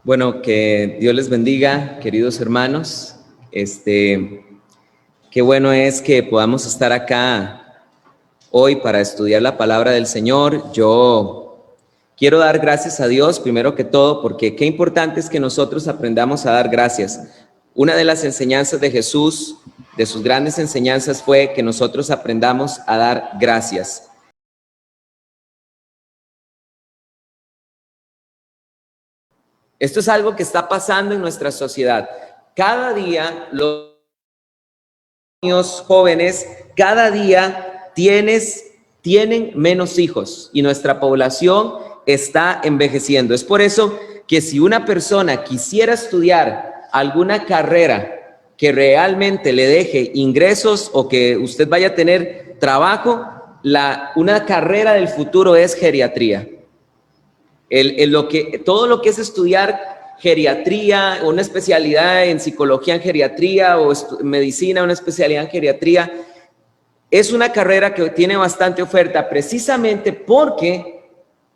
Bueno, que Dios les bendiga, queridos hermanos. Qué bueno es que podamos estar acá hoy para estudiar la palabra del Señor. Yo quiero dar gracias a Dios primero que todo, porque qué importante es que nosotros aprendamos a dar gracias. Una de las enseñanzas de Jesús, de sus grandes enseñanzas, fue que nosotros aprendamos a dar gracias. Esto es algo que está pasando en nuestra sociedad. Cada día los niños jóvenes, cada día tienen menos hijos y nuestra población está envejeciendo. Es por eso que si una persona quisiera estudiar alguna carrera que realmente le deje ingresos o que usted vaya a tener trabajo, una carrera del futuro es geriatría. Todo lo que es estudiar geriatría, una especialidad en psicología en geriatría o medicina, una especialidad en geriatría, es una carrera que tiene bastante oferta precisamente porque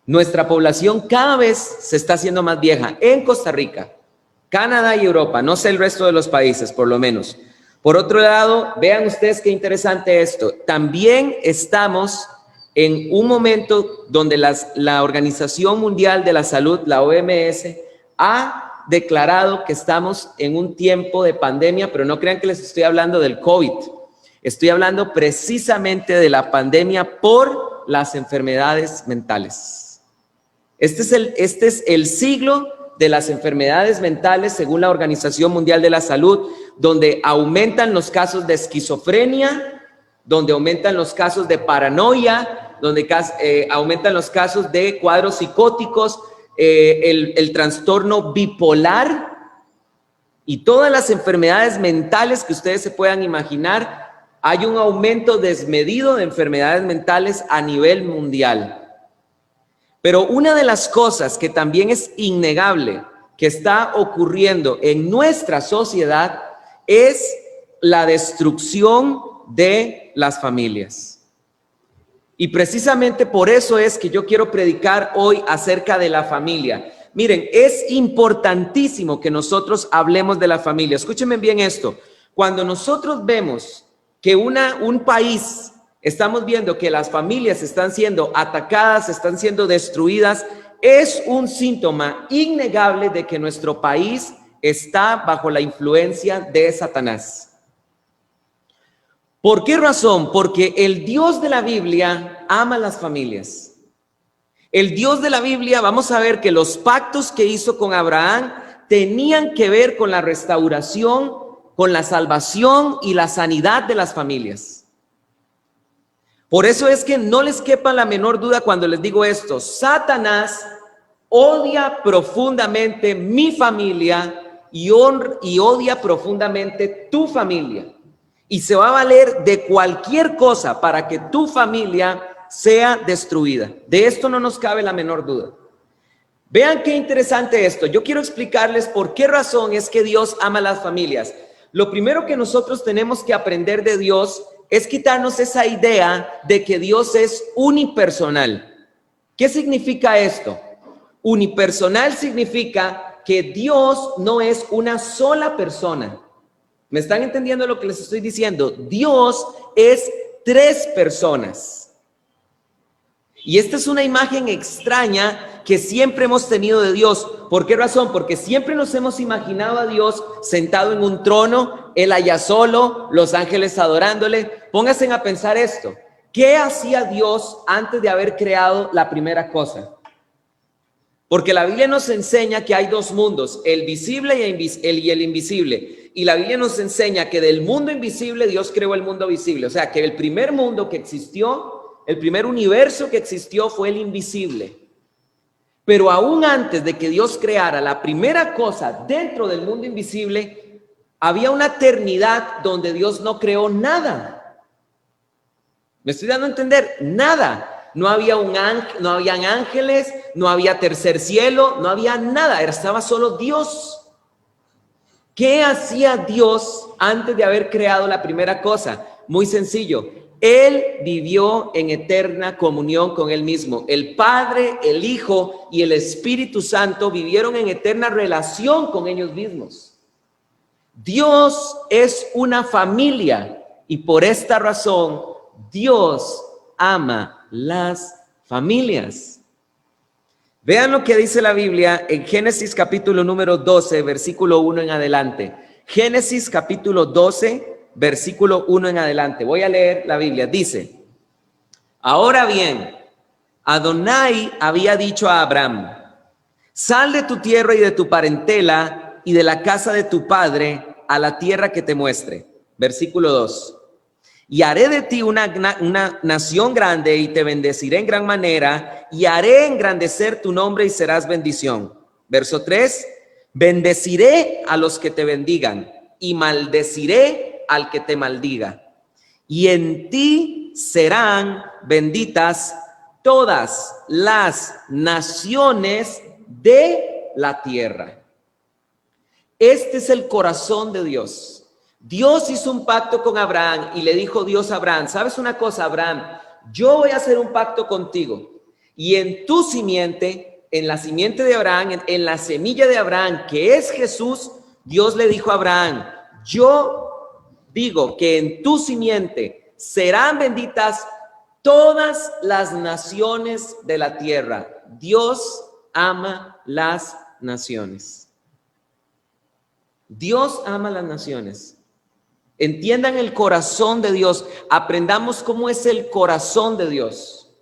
nuestra población cada vez se está haciendo más vieja en Costa Rica, Canadá y Europa, no sé el resto de los países por lo menos. Por otro lado, vean ustedes qué interesante esto, también estamos en un momento donde la Organización Mundial de la Salud, la OMS, ha declarado que estamos en un tiempo de pandemia, pero no crean que les estoy hablando del COVID. Estoy hablando precisamente de la pandemia por las enfermedades mentales. Este es el siglo de las enfermedades mentales según la Organización Mundial de la Salud, donde aumentan los casos de esquizofrenia, donde aumentan los casos de paranoia, donde aumentan los casos de cuadros psicóticos, el trastorno bipolar y todas las enfermedades mentales que ustedes se puedan imaginar. Hay un aumento desmedido de enfermedades mentales a nivel mundial. Pero una de las cosas que también es innegable que está ocurriendo en nuestra sociedad es la destrucción de las familias. Y precisamente por eso es que yo quiero predicar hoy acerca de la familia. Miren, es importantísimo que nosotros hablemos de la familia. Escúchenme bien esto. Cuando nosotros vemos que un país, estamos viendo que las familias están siendo atacadas, están siendo destruidas, es un síntoma innegable de que nuestro país está bajo la influencia de Satanás. ¿Por qué razón? Porque el Dios de la Biblia ama las familias. El Dios de la Biblia, vamos a ver que los pactos que hizo con Abraham tenían que ver con la restauración, con la salvación y la sanidad de las familias. Por eso es que no les quepa la menor duda cuando les digo esto. Satanás odia profundamente mi familia y odia profundamente tu familia. Y se va a valer de cualquier cosa para que tu familia sea destruida. De esto no nos cabe la menor duda. Vean qué interesante esto. Yo quiero explicarles por qué razón es que Dios ama a las familias. Lo primero que nosotros tenemos que aprender de Dios es quitarnos esa idea de que Dios es unipersonal. ¿Qué significa esto? Unipersonal significa que Dios no es una sola persona. ¿Me están entendiendo lo que les estoy diciendo? Dios es 3 personas. Y esta es una imagen extraña que siempre hemos tenido de Dios. ¿Por qué razón? Porque siempre nos hemos imaginado a Dios sentado en un trono, Él allá solo, los ángeles adorándole. Pónganse a pensar esto. ¿Qué hacía Dios antes de haber creado la primera cosa? Porque la Biblia nos enseña que hay 2 mundos, el visible y el invisible. Y la Biblia nos enseña que del mundo invisible Dios creó el mundo visible. O sea, que el primer mundo que existió, el primer universo que existió fue el invisible. Pero aún antes de que Dios creara la primera cosa dentro del mundo invisible, había una eternidad donde Dios no creó nada. ¿Me estoy dando a entender? Nada. No había no habían ángeles, no había tercer cielo, no había nada, estaba solo Dios. ¿Qué hacía Dios antes de haber creado la primera cosa? Muy sencillo, Él vivió en eterna comunión con Él mismo. El Padre, el Hijo y el Espíritu Santo vivieron en eterna relación con ellos mismos. Dios es una familia y por esta razón Dios ama las familias. Vean lo que dice la Biblia en Génesis capítulo número 12, versículo 1 en adelante. Génesis capítulo 12, versículo 1 en adelante. Voy a leer la Biblia. Dice: ahora bien, Adonai había dicho a Abraham: sal de tu tierra y de tu parentela y de la casa de tu padre a la tierra que te muestre. Versículo 2. Y haré de ti una nación grande y te bendeciré en gran manera y haré engrandecer tu nombre y serás bendición. Verso 3. Bendeciré a los que te bendigan y maldeciré al que te maldiga. Y en ti serán benditas todas las naciones de la tierra. Este es el corazón de Dios. Dios hizo un pacto con Abraham y le dijo Dios a Abraham: ¿sabes una cosa, Abraham? Yo voy a hacer un pacto contigo y en tu simiente, en la simiente de Abraham, en la semilla de Abraham, que es Jesús, Dios le dijo a Abraham: yo digo que en tu simiente serán benditas todas las naciones de la tierra. Dios ama las naciones. Dios ama las naciones. Entiendan el corazón de Dios. Aprendamos cómo es el corazón de Dios.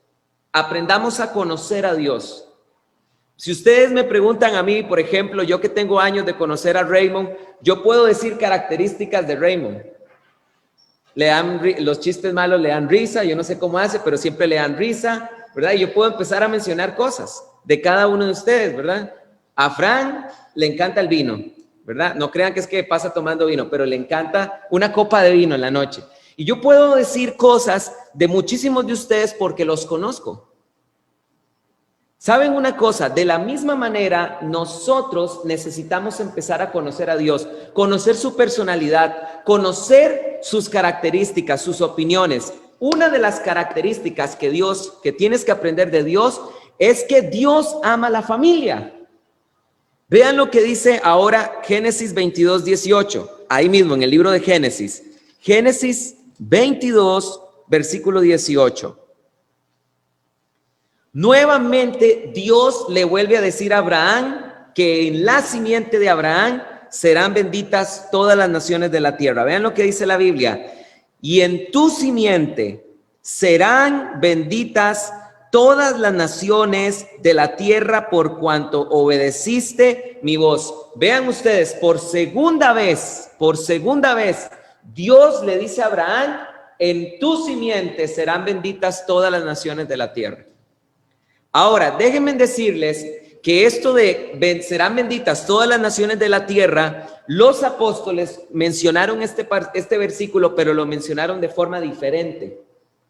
Aprendamos a conocer a Dios. Si ustedes me preguntan a mí, por ejemplo, yo que tengo años de conocer a Raymond, yo puedo decir características de Raymond. Los chistes malos le dan risa, yo no sé cómo hace, pero siempre le dan risa, ¿verdad? Y yo puedo empezar a mencionar cosas de cada uno de ustedes, ¿verdad? A Fran le encanta el vino, ¿verdad? No crean que es que pasa tomando vino, pero le encanta una copa de vino en la noche. Y yo puedo decir cosas de muchísimos de ustedes porque los conozco. ¿Saben una cosa? De la misma manera, nosotros necesitamos empezar a conocer a Dios, conocer su personalidad, conocer sus características, sus opiniones. Una de las características que tienes que aprender de Dios es que Dios ama la familia. Vean lo que dice ahora Génesis 22, 18, ahí mismo en el libro de Génesis. Génesis 22, versículo 18. Nuevamente Dios le vuelve a decir a Abraham que en la simiente de Abraham serán benditas todas las naciones de la tierra. Vean lo que dice la Biblia. Y en tu simiente serán benditas todas las naciones de la tierra por cuanto obedeciste mi voz. Vean ustedes, por segunda vez, Dios le dice a Abraham: en tu simiente serán benditas todas las naciones de la tierra. Ahora, déjenme decirles que esto de serán benditas todas las naciones de la tierra, los apóstoles mencionaron este versículo, pero lo mencionaron de forma diferente.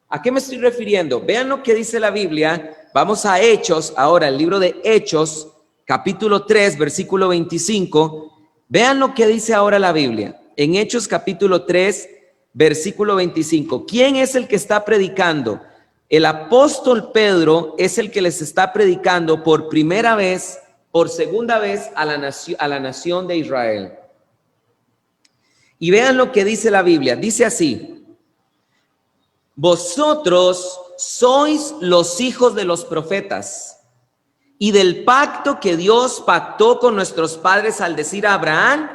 ¿A qué me estoy refiriendo? Vean lo que dice la Biblia. Vamos a Hechos, ahora el libro de Hechos, capítulo 3, versículo 25. Vean lo que dice ahora la Biblia. En Hechos capítulo 3, versículo 25. ¿Quién es el que está predicando? El apóstol Pedro es el que les está predicando por primera vez, por segunda vez a la nación de Israel. Y vean lo que dice la Biblia. Dice así: vosotros sois los hijos de los profetas y del pacto que Dios pactó con nuestros padres al decir a Abraham: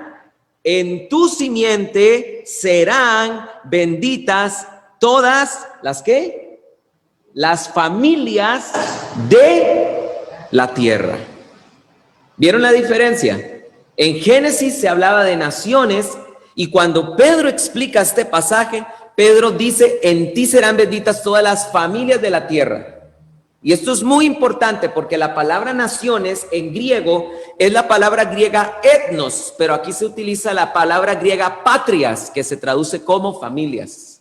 en tu simiente serán benditas todas las ¿qué? Las familias de la tierra. ¿Vieron la diferencia? En Génesis se hablaba de naciones y cuando Pedro explica este pasaje, Pedro dice: en ti serán benditas todas las familias de la tierra. Y esto es muy importante porque la palabra naciones en griego es la palabra griega etnos, pero aquí se utiliza la palabra griega patrias, que se traduce como familias.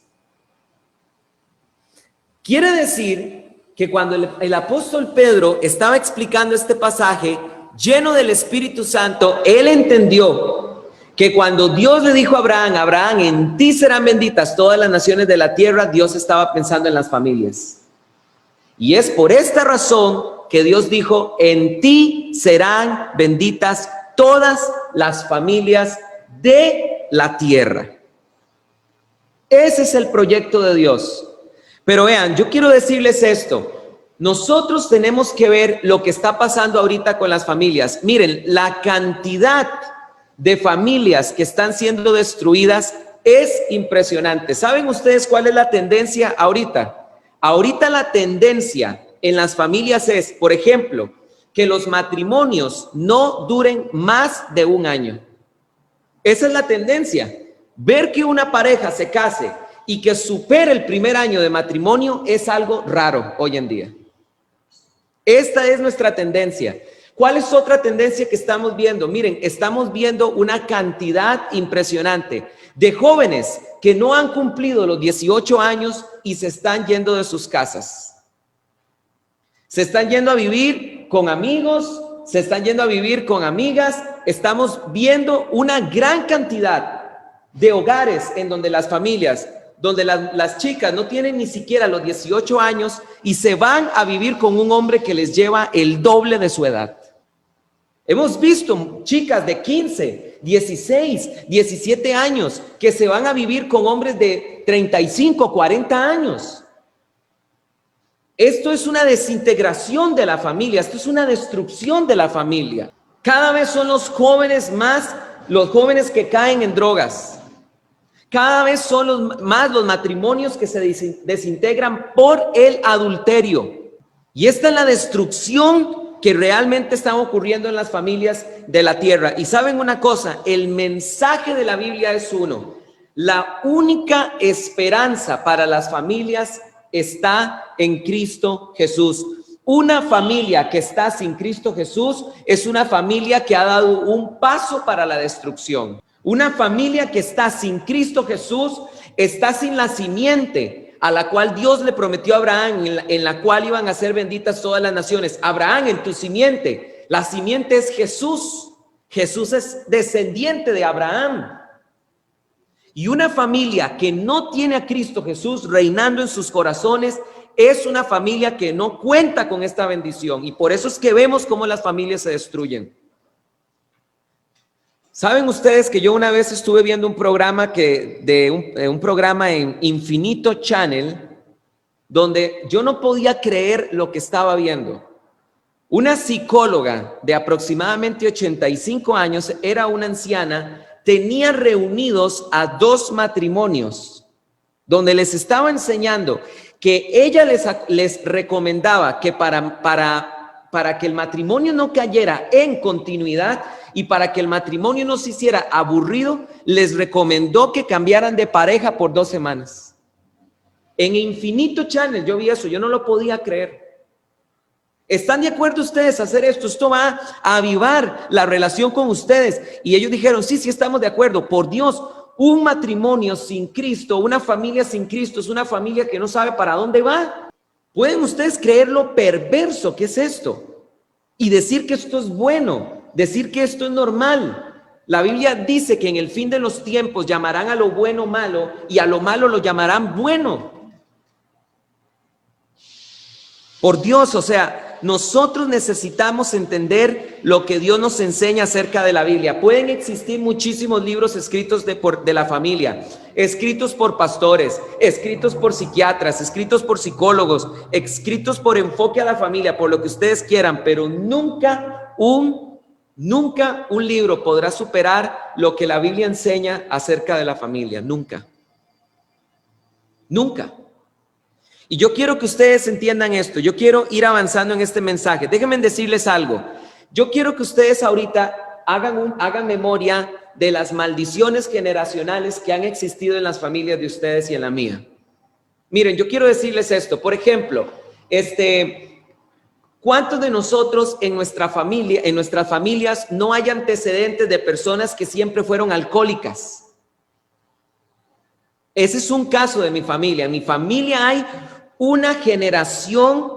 Quiere decir que cuando el apóstol Pedro estaba explicando este pasaje lleno del Espíritu Santo, él entendió que cuando Dios le dijo a Abraham, Abraham, en ti serán benditas todas las naciones de la tierra, Dios estaba pensando en las familias. Y es por esta razón que Dios dijo, en ti serán benditas todas las familias de la tierra. Ese es el proyecto de Dios. Pero vean, yo quiero decirles esto. Nosotros tenemos que ver lo que está pasando ahorita con las familias. Miren, la cantidad de familias que están siendo destruidas es impresionante. ¿Saben ustedes cuál es la tendencia ahorita? Ahorita la tendencia en las familias es, por ejemplo, que los matrimonios no duren más de un año. Esa es la tendencia. Ver que una pareja se case y que supere el primer año de matrimonio es algo raro hoy en día. Esta es nuestra tendencia. ¿Cuál es otra tendencia que estamos viendo? Miren, estamos viendo una cantidad impresionante de jóvenes que no han cumplido los 18 años y se están yendo de sus casas. Se están yendo a vivir con amigos, se están yendo a vivir con amigas. Estamos viendo una gran cantidad de hogares en donde las familias, donde las chicas no tienen ni siquiera los 18 años y se van a vivir con un hombre que les lleva el doble de su edad. Hemos visto chicas de 15, 16, 17 años que se van a vivir con hombres de 35, 40 años. Esto es una desintegración de la familia, esto es una destrucción de la familia. Cada vez son los jóvenes que caen en drogas. Cada vez son más los matrimonios que se desintegran por el adulterio. Y esta es la destrucción que realmente está ocurriendo en las familias de la tierra. Y saben una cosa, el mensaje de la Biblia es uno. La única esperanza para las familias está en Cristo Jesús. Una familia que está sin Cristo Jesús es una familia que ha dado un paso para la destrucción. Una familia que está sin Cristo Jesús está sin la simiente a la cual Dios le prometió a Abraham, en la cual iban a ser benditas todas las naciones. Abraham, en tu simiente. La simiente es Jesús. Jesús es descendiente de Abraham. Y una familia que no tiene a Cristo Jesús reinando en sus corazones es una familia que no cuenta con esta bendición. Y por eso es que vemos cómo las familias se destruyen. ¿Saben ustedes que yo una vez estuve viendo un programa un programa en Infinito Channel, donde yo no podía creer lo que estaba viendo? Una psicóloga de aproximadamente 85 años, era una anciana, tenía reunidos a 2 matrimonios, donde les estaba enseñando que ella les recomendaba que para que el matrimonio no cayera en continuidad y para que el matrimonio no se hiciera aburrido, les recomendó que cambiaran de pareja por 2 semanas. En Infinito Channel yo vi eso, yo no lo podía creer. ¿Están de acuerdo ustedes a hacer esto? Esto va a avivar la relación con ustedes. Y ellos dijeron, sí, estamos de acuerdo. Por Dios, un matrimonio sin Cristo, una familia sin Cristo, es una familia que no sabe para dónde va. ¿Pueden ustedes creer lo perverso que es esto? Y decir que esto es bueno, decir que esto es normal. La Biblia dice que en el fin de los tiempos llamarán a lo bueno malo y a lo malo lo llamarán bueno. Por Dios, o sea, nosotros necesitamos entender lo que Dios nos enseña acerca de la Biblia. Pueden existir muchísimos libros escritos de la familia, escritos por pastores, escritos por psiquiatras, escritos por psicólogos, escritos por enfoque a la familia, por lo que ustedes quieran, pero nunca un libro podrá superar lo que la Biblia enseña acerca de la familia. Nunca. Y yo quiero que ustedes entiendan esto. Yo quiero ir avanzando en este mensaje. Déjenme decirles algo. Yo quiero que ustedes ahorita hagan memoria de las maldiciones generacionales que han existido en las familias de ustedes y en la mía. Miren, yo quiero decirles esto. Por ejemplo, ¿cuántos de nosotros en nuestras familias no hay antecedentes de personas que siempre fueron alcohólicas? Ese es un caso de mi familia. En mi familia hay una generación,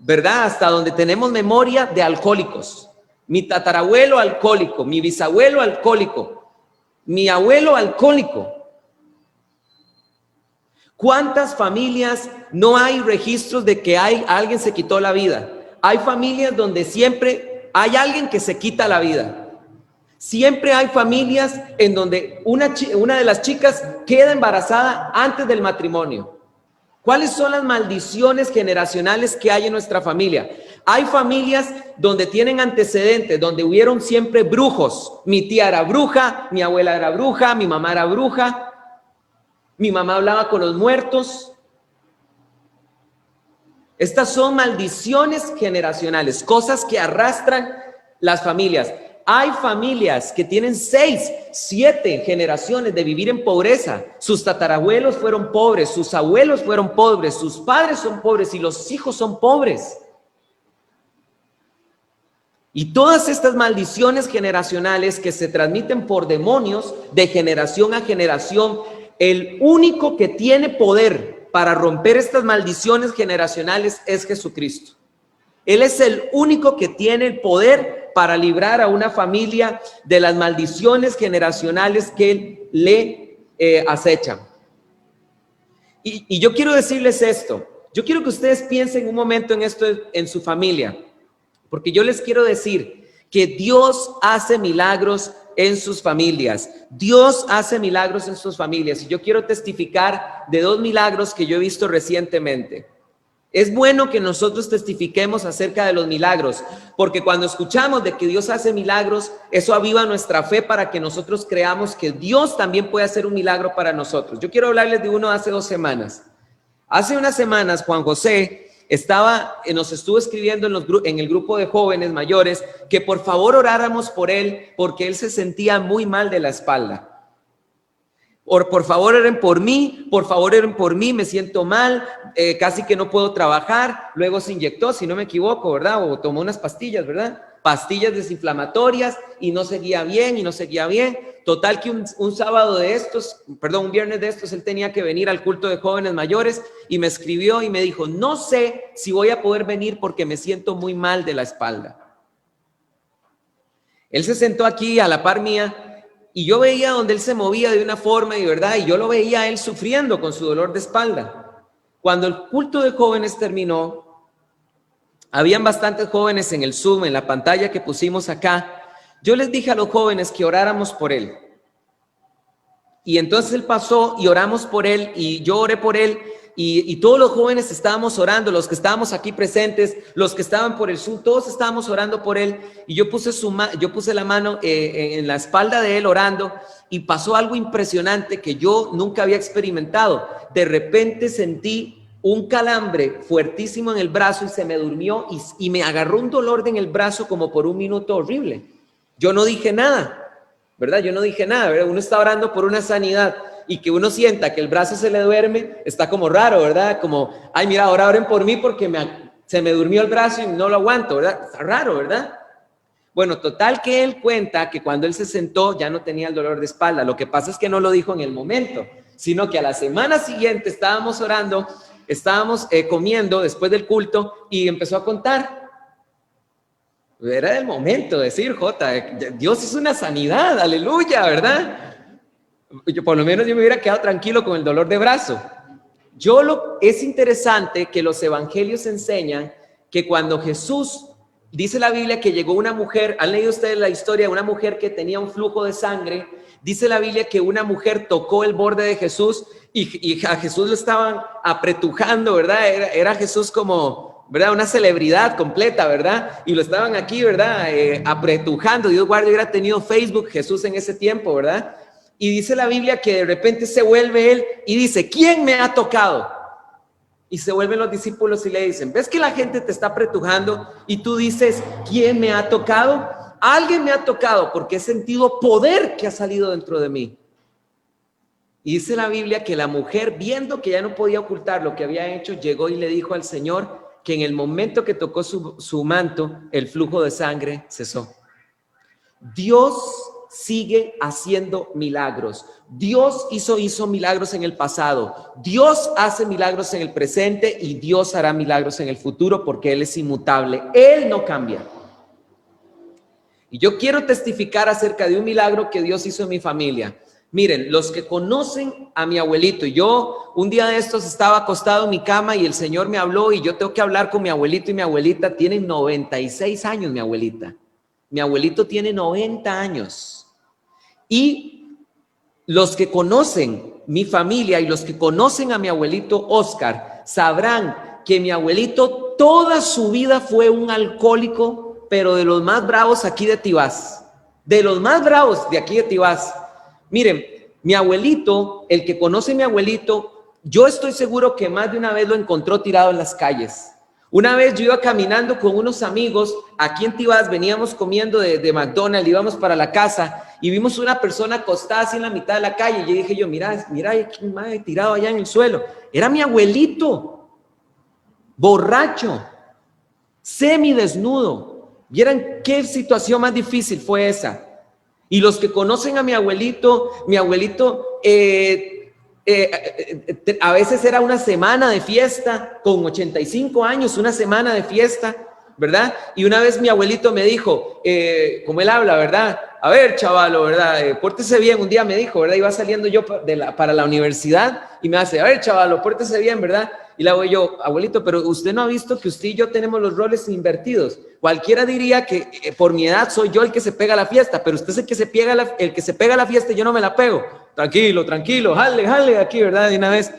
¿verdad? Hasta donde tenemos memoria de alcohólicos. Mi tatarabuelo alcohólico, mi bisabuelo alcohólico. Mi abuelo alcohólico. ¿Cuántas familias no hay registros de que alguien se quitó la vida? Hay familias donde siempre hay alguien que se quita la vida. Siempre hay familias en donde una de las chicas queda embarazada antes del matrimonio. ¿Cuáles son las maldiciones generacionales que hay en nuestra familia? Hay familias donde tienen antecedentes, donde hubieron siempre brujos. Mi tía era bruja, mi abuela era bruja, mi mamá era bruja, mi mamá hablaba con los muertos. Estas son maldiciones generacionales, cosas que arrastran las familias. Hay familias que tienen 6, 7 generaciones de vivir en pobreza. Sus tatarabuelos fueron pobres, sus abuelos fueron pobres, sus padres son pobres y los hijos son pobres. Y todas estas maldiciones generacionales que se transmiten por demonios de generación a generación, el único que tiene poder para romper estas maldiciones generacionales es Jesucristo. Él es el único que tiene el poder para librar a una familia de las maldiciones generacionales que le acechan. Y yo quiero decirles esto. Yo quiero que ustedes piensen un momento en esto en su familia. Porque yo les quiero decir que Dios hace milagros en sus familias. Dios hace milagros en sus familias. Y yo quiero testificar de 2 milagros que yo he visto recientemente. Es bueno que nosotros testifiquemos acerca de los milagros, porque cuando escuchamos de que Dios hace milagros, eso aviva nuestra fe para que nosotros creamos que Dios también puede hacer un milagro para nosotros. Yo quiero hablarles de uno hace 2 semanas. Hace unas semanas, Juan José nos estuvo escribiendo en el grupo de jóvenes mayores que por favor oráramos por él, porque él se sentía muy mal de la espalda. Por favor oren por mí, me siento mal, casi que no puedo trabajar. Luego se inyectó, si no me equivoco, ¿verdad? O tomó unas pastillas, ¿verdad? Pastillas desinflamatorias y no seguía bien. Total que un viernes de estos, él tenía que venir al culto de jóvenes mayores y me escribió y me dijo, no sé si voy a poder venir porque me siento muy mal de la espalda. Él se sentó aquí a la par mía. Y yo veía donde él se movía de una forma y verdad, y yo lo veía a él sufriendo con su dolor de espalda. Cuando el culto de jóvenes terminó, habían bastantes jóvenes en el Zoom, en la pantalla que pusimos acá. Yo les dije a los jóvenes que oráramos por él. Y entonces él pasó y oramos por él, y yo oré por él, y todos los jóvenes estábamos orando, los que estábamos aquí presentes, los que estaban por el Zoom, todos estábamos orando por él, y yo puse la mano en la espalda de él orando, y pasó algo impresionante que yo nunca había experimentado. De repente sentí un calambre fuertísimo en el brazo y se me durmió, y me agarró un dolor en el brazo como por 1 minuto horrible. Yo no dije nada, ¿verdad? ¿verdad? Uno está orando por una sanidad y que uno sienta que el brazo se le duerme, está como raro, ¿verdad? Como, ay, mira, ahora oren por mí porque se me durmió el brazo y no lo aguanto, ¿verdad? Está raro, ¿verdad? Bueno, total que él cuenta que cuando él se sentó ya no tenía el dolor de espalda. Lo que pasa es que no lo dijo en el momento, sino que a la semana siguiente estábamos orando, estábamos comiendo después del culto y empezó a contar. Era el momento de decir, Dios es una sanidad, aleluya, ¿verdad? Por lo menos yo me hubiera quedado tranquilo con el dolor de brazo. Es interesante que los evangelios enseñan que cuando Jesús, dice la Biblia que llegó una mujer, ¿han leído ustedes la historia de una mujer que tenía un flujo de sangre? Dice la Biblia que una mujer tocó el borde de Jesús y a Jesús lo estaban apretujando, ¿verdad? Era Jesús como, ¿verdad? Una celebridad completa, ¿verdad? Y lo estaban aquí, ¿verdad? Apretujando. Dios guarde, hubiera tenido Facebook Jesús en ese tiempo, ¿verdad? Y dice la Biblia que de repente se vuelve él y dice, ¿quién me ha tocado? Y se vuelven los discípulos y le dicen, ¿ves que la gente te está apretujando? Y tú dices, ¿quién me ha tocado? Alguien me ha tocado porque he sentido poder que ha salido dentro de mí. Y dice la Biblia que la mujer, viendo que ya no podía ocultar lo que había hecho, llegó y le dijo al Señor que en el momento que tocó su manto, el flujo de sangre cesó. Dios sigue haciendo milagros. Dios hizo milagros en el pasado. Dios hace milagros en el presente y Dios hará milagros en el futuro porque Él es inmutable. Él no cambia. Y yo quiero testificar acerca de un milagro que Dios hizo en mi familia. Miren, los que conocen a mi abuelito, yo un día de estos estaba acostado en mi cama y el Señor me habló y yo tengo que hablar con mi abuelito y mi abuelita tiene 96 años, mi abuelita. Mi abuelito tiene 90 años. Y los que conocen mi familia y los que conocen a mi abuelito Oscar sabrán que mi abuelito toda su vida fue un alcohólico, pero de los más bravos aquí de Tibás. De los más bravos de aquí de Tibás. Miren, mi abuelito, el que conoce a mi abuelito, yo estoy seguro que más de una vez lo encontró tirado en las calles. Una vez yo iba caminando con unos amigos aquí en Tibás, veníamos comiendo de McDonald's, íbamos para la casa y vimos una persona acostada así en la mitad de la calle. Y dije yo, mira, madre, tirado allá en el suelo. Era mi abuelito, borracho, semidesnudo. ¿Vieran qué situación más difícil fue esa? Y los que conocen a mi abuelito, a veces era una semana de fiesta, con 85 años, una semana de fiesta, ¿verdad? Y una vez mi abuelito me dijo, como él habla, ¿verdad? A ver, chavalo, ¿verdad? Pórtese bien, un día me dijo, ¿verdad? Iba saliendo yo para la universidad y me hace, a ver, chavalo, pórtese bien, ¿verdad? Y le hago yo, abuelito, pero usted no ha visto que usted y yo tenemos los roles invertidos. Cualquiera diría que por mi edad soy yo el que se pega la fiesta, pero usted es el que se pega la fiesta y yo no me la pego. Tranquilo, tranquilo, jale aquí, ¿verdad? De una vez.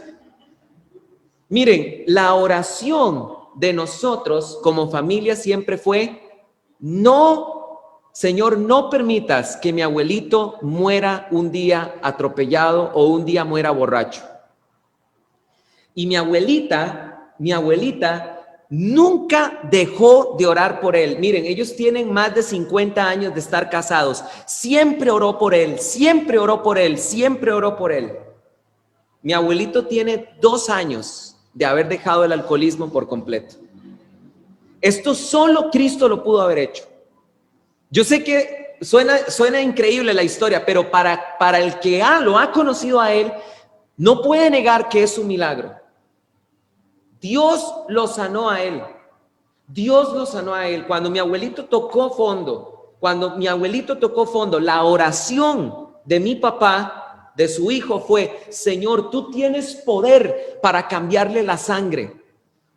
Miren, la oración de nosotros como familia siempre fue, no, Señor, no permitas que mi abuelito muera un día atropellado o un día muera borracho. Y mi abuelita nunca dejó de orar por él. Miren, ellos tienen más de 50 años de estar casados. Siempre oró por él, siempre oró por él, siempre oró por él. Mi abuelito tiene 2 años de haber dejado el alcoholismo por completo. Esto solo Cristo lo pudo haber hecho. Yo sé que suena increíble la historia, pero para el que lo ha conocido a él, no puede negar que es un milagro. Dios lo sanó a él. Dios lo sanó a él. Cuando mi abuelito tocó fondo, la oración de mi papá, de su hijo fue, Señor, tú tienes poder para cambiarle la sangre.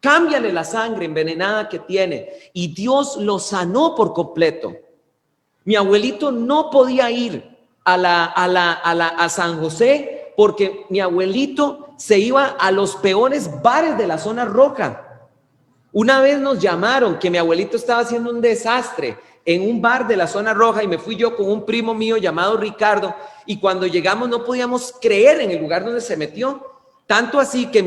Cámbiale la sangre envenenada que tiene. Y Dios lo sanó por completo. Mi abuelito no podía ir a San José porque mi abuelito se iba a los peores bares de la zona roja. Una vez nos llamaron que mi abuelito estaba haciendo un desastre en un bar de la zona roja y me fui yo con un primo mío llamado Ricardo y cuando llegamos no podíamos creer en el lugar donde se metió. Tanto así que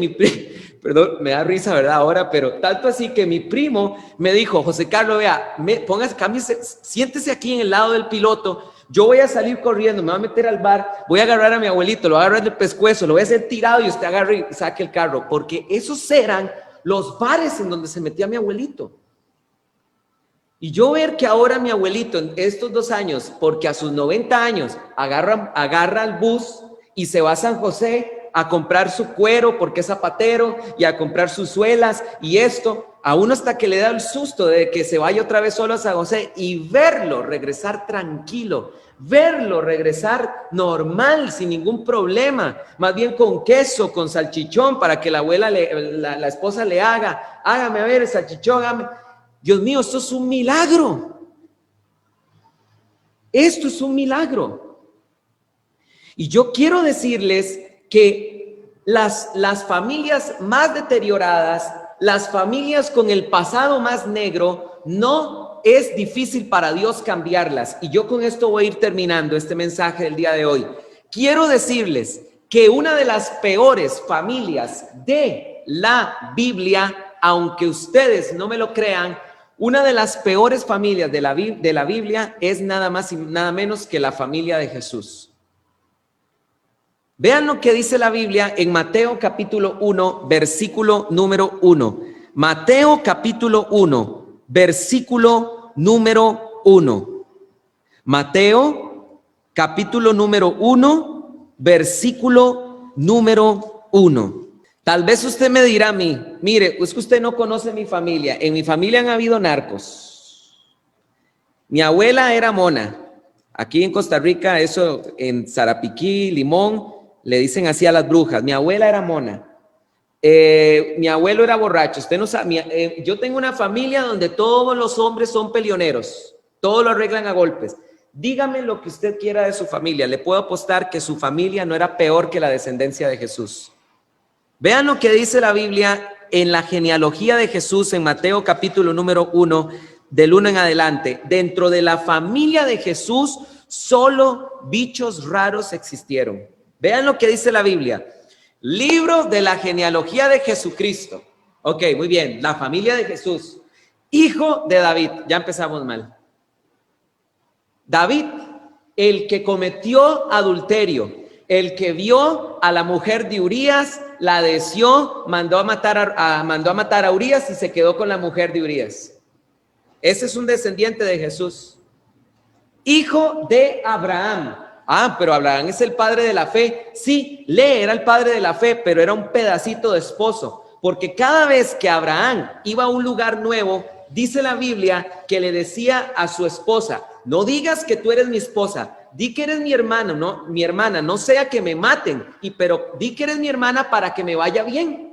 perdón, me da risa, ¿verdad? Ahora, pero tanto así que mi primo me dijo, José Carlos, vea, cámbiese, siéntese aquí en el lado del piloto, yo voy a salir corriendo, me voy a meter al bar, voy a agarrar a mi abuelito, lo voy a agarrar del pescuezo, lo voy a hacer tirado y usted agarre y saque el carro, porque esos eran los bares en donde se metía mi abuelito. Y yo ver que ahora mi abuelito en estos 2 años, porque a sus 90 años agarra el bus y se va a San José a comprar su cuero porque es zapatero y a comprar sus suelas y esto, a uno hasta que le da el susto de que se vaya otra vez solo a San José y verlo regresar tranquilo, verlo regresar normal, sin ningún problema, más bien con queso, con salchichón para que la abuela, la esposa le hágame a ver el salchichón, hágame. Dios mío, esto es un milagro. Esto es un milagro. Y yo quiero decirles que las familias más deterioradas, las familias con el pasado más negro, no es difícil para Dios cambiarlas. Y yo con esto voy a ir terminando este mensaje del día de hoy. Quiero decirles que una de las peores familias de la Biblia, aunque ustedes no me lo crean, una de las peores familias de la Biblia es nada más y nada menos que la familia de Jesús. Vean lo que dice la Biblia en Mateo capítulo 1, versículo número 1. Mateo capítulo 1, versículo número 1. Mateo capítulo número 1, versículo número 1. Tal vez usted me dirá a mí, mire, es que usted no conoce mi familia. En mi familia han habido narcos. Mi abuela era mona. Aquí en Costa Rica, eso en Sarapiquí, Limón, le dicen así a las brujas. Mi abuela era mona. Mi abuelo era borracho. Usted no sabe. Yo tengo una familia donde todos los hombres son peleoneros. Todos lo arreglan a golpes. Dígame lo que usted quiera de su familia. Le puedo apostar que su familia no era peor que la descendencia de Jesús. Vean lo que dice la Biblia en la genealogía de Jesús en Mateo capítulo número 1, del 1 en adelante. Dentro de la familia de Jesús, solo bichos raros existieron. Vean lo que dice la Biblia. Libro de la genealogía de Jesucristo. Ok, muy bien. La familia de Jesús. Hijo de David. Ya empezamos mal. David, el que cometió adulterio, el que vio a la mujer de Urías, la deseó, mandó a matar a Urías y se quedó con la mujer de Urías. Ese es un descendiente de Jesús. Hijo de Abraham. Ah, pero Abraham es el padre de la fe. Sí, era el padre de la fe, pero era un pedacito de esposo. Porque cada vez que Abraham iba a un lugar nuevo, dice la Biblia que le decía a su esposa: no digas que tú eres mi esposa, di que eres mi hermano, no, mi hermana, no sea que me maten, pero di que eres mi hermana para que me vaya bien.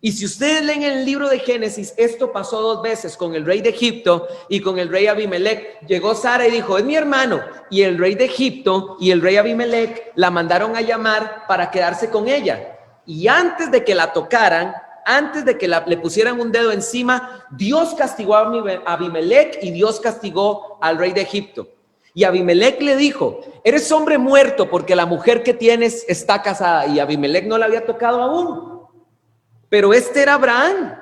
Y si ustedes leen el libro de Génesis, esto pasó 2 veces con el rey de Egipto y con el rey Abimelech. Llegó Sara y dijo: es mi hermano. Y el rey de Egipto y el rey Abimelech la mandaron a llamar para quedarse con ella. Y antes de que la tocaran, antes de que le pusieran un dedo encima, Dios castigó a Abimelech y Dios castigó al rey de Egipto. Y Abimelech le dijo: eres hombre muerto porque la mujer que tienes está casada. Y Abimelech no la había tocado aún. Pero este era Abraham,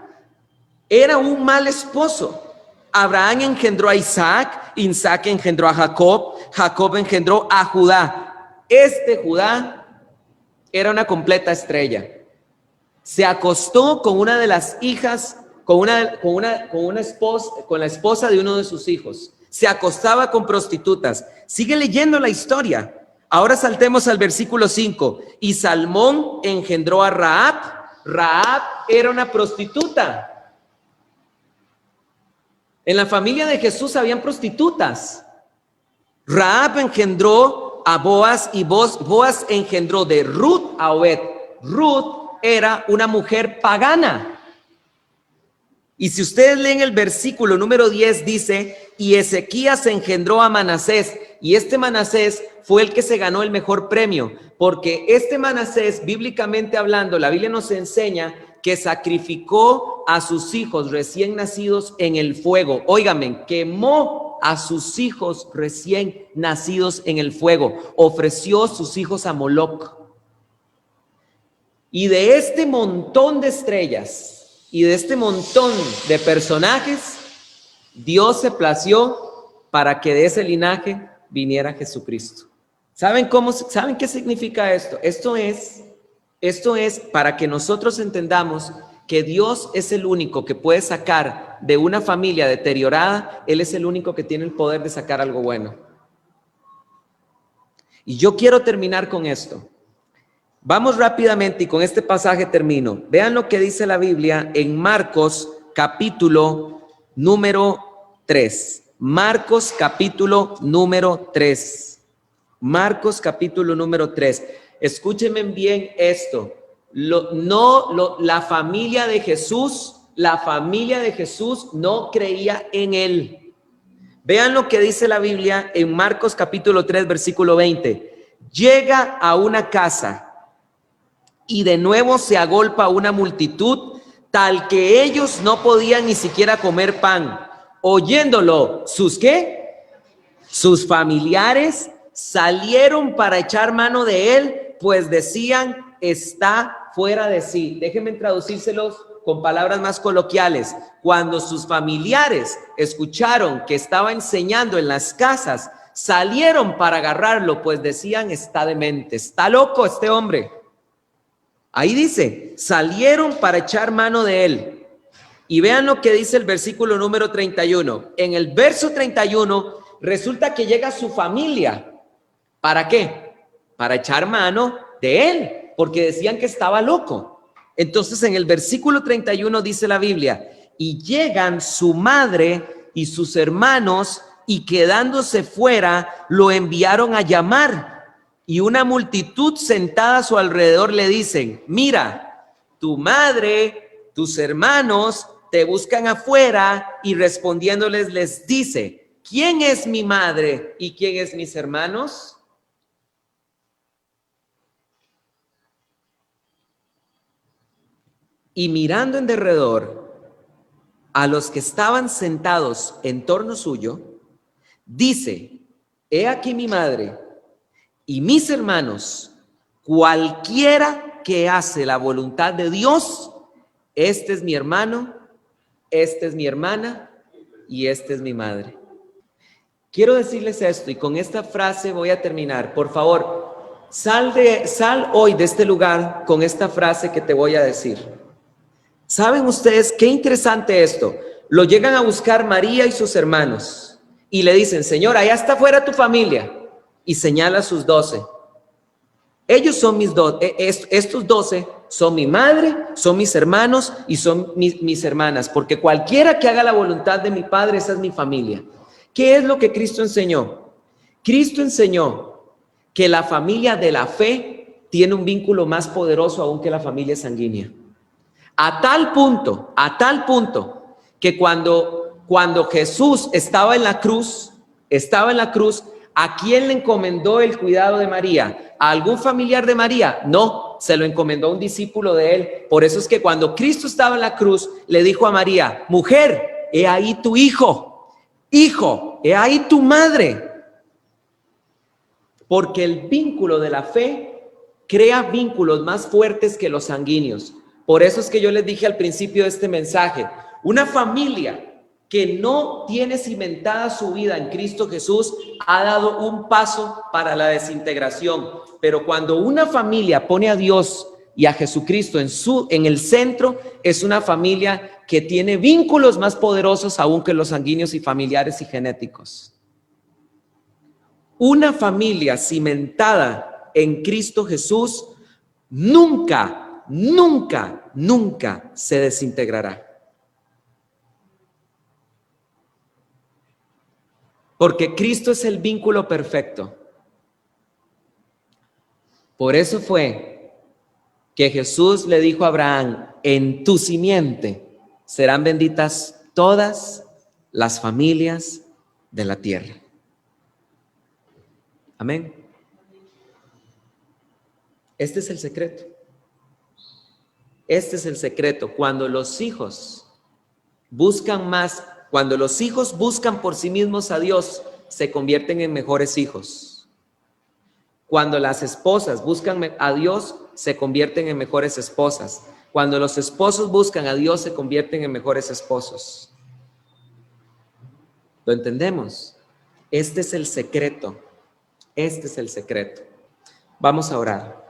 era un mal esposo. Abraham engendró a Isaac, Isaac engendró a Jacob, Jacob engendró a Judá. Este Judá era una completa estrella. Se acostó con una de las hijas, con la esposa de uno de sus hijos. Se acostaba con prostitutas. Sigue leyendo la historia. Ahora saltemos al versículo 5. Y Salmón engendró a Rahab. Rahab era una prostituta. En la familia de Jesús habían prostitutas. Rahab engendró a Boaz y Boaz engendró de Ruth a Obed. Ruth era una mujer pagana. Y si ustedes leen el versículo número 10, dice: y Ezequías engendró a Manasés. Y este Manasés fue el que se ganó el mejor premio, porque este Manasés, bíblicamente hablando, la Biblia nos enseña que sacrificó a sus hijos recién nacidos en el fuego. Óigame, quemó a sus hijos recién nacidos en el fuego. Ofreció sus hijos a Moloc. Y de este montón de estrellas y de este montón de personajes, Dios se plació para que de ese linaje viniera Jesucristo. ¿Saben qué significa esto? Esto es para que nosotros entendamos que Dios es el único que puede sacar de una familia deteriorada. Él es el único que tiene el poder de sacar algo bueno. Y yo quiero terminar con esto. Vamos rápidamente y con este pasaje termino. Vean lo que dice la Biblia en Marcos capítulo número 3. Marcos capítulo número 3. Marcos capítulo número 3. Escúchenme bien esto. La familia de Jesús no creía en él. Vean lo que dice la Biblia en Marcos capítulo 3, versículo 20. Llega a una casa y de nuevo se agolpa una multitud, tal que ellos no podían ni siquiera comer pan. Oyéndolo, ¿sus qué? Sus familiares salieron para echar mano de él, pues decían: está fuera de sí. Déjenme traducírselos con palabras más coloquiales. Cuando sus familiares escucharon que estaba enseñando en las casas, salieron para agarrarlo, pues decían: está demente, está loco este hombre. Ahí dice, salieron para echar mano de él. Y vean lo que dice el versículo número 31. En el verso 31 resulta que llega su familia. ¿Para qué? Para echar mano de él, porque decían que estaba loco. Entonces en el versículo 31 dice la Biblia: y llegan su madre y sus hermanos y quedándose fuera, lo enviaron a llamar. Y una multitud sentada a su alrededor le dicen, mira, tu madre, tus hermanos te buscan afuera. Y respondiéndoles les dice, ¿quién es mi madre y quién es mis hermanos? Y mirando en derredor a los que estaban sentados en torno suyo, dice, he aquí mi madre y mis hermanos, cualquiera que hace la voluntad de Dios, este es mi hermano, esta es mi hermana y esta es mi madre. Quiero decirles esto y con esta frase voy a terminar. Por favor, sal hoy de este lugar con esta frase que te voy a decir. ¿Saben ustedes qué interesante esto? Lo llegan a buscar María y sus hermanos y le dicen, Señor, allá está afuera tu familia, y señala a sus 12. Ellos son mis 12, estos 12 son mi madre, son mis hermanos y son mis hermanas, porque cualquiera que haga la voluntad de mi Padre, esa es mi familia. ¿Qué es lo que Cristo enseñó? Cristo enseñó que la familia de la fe tiene un vínculo más poderoso aún que la familia sanguínea. A tal punto que cuando Jesús estaba en la cruz, ¿a quién le encomendó el cuidado de María? ¿A algún familiar de María? No, se lo encomendó a un discípulo de él. Por eso es que cuando Cristo estaba en la cruz, le dijo a María, mujer, he ahí tu hijo, hijo, he ahí tu madre. Porque el vínculo de la fe crea vínculos más fuertes que los sanguíneos. Por eso es que yo les dije al principio de este mensaje, una familia que no tiene cimentada su vida en Cristo Jesús ha dado un paso para la desintegración. Pero cuando una familia pone a Dios y a Jesucristo en el centro, es una familia que tiene vínculos más poderosos aún que los sanguíneos y familiares y genéticos. Una familia cimentada en Cristo Jesús nunca se desintegrará. Porque Cristo es el vínculo perfecto. Por eso fue que Jesús le dijo a Abraham, en tu simiente serán benditas todas las familias de la tierra. Amén. Este es el secreto. Este es el secreto. Cuando los hijos buscan por sí mismos a Dios, se convierten en mejores hijos. Cuando las esposas buscan a Dios, se convierten en mejores esposas. Cuando los esposos buscan a Dios, se convierten en mejores esposos. ¿Lo entendemos? Este es el secreto. Este es el secreto. Vamos a orar.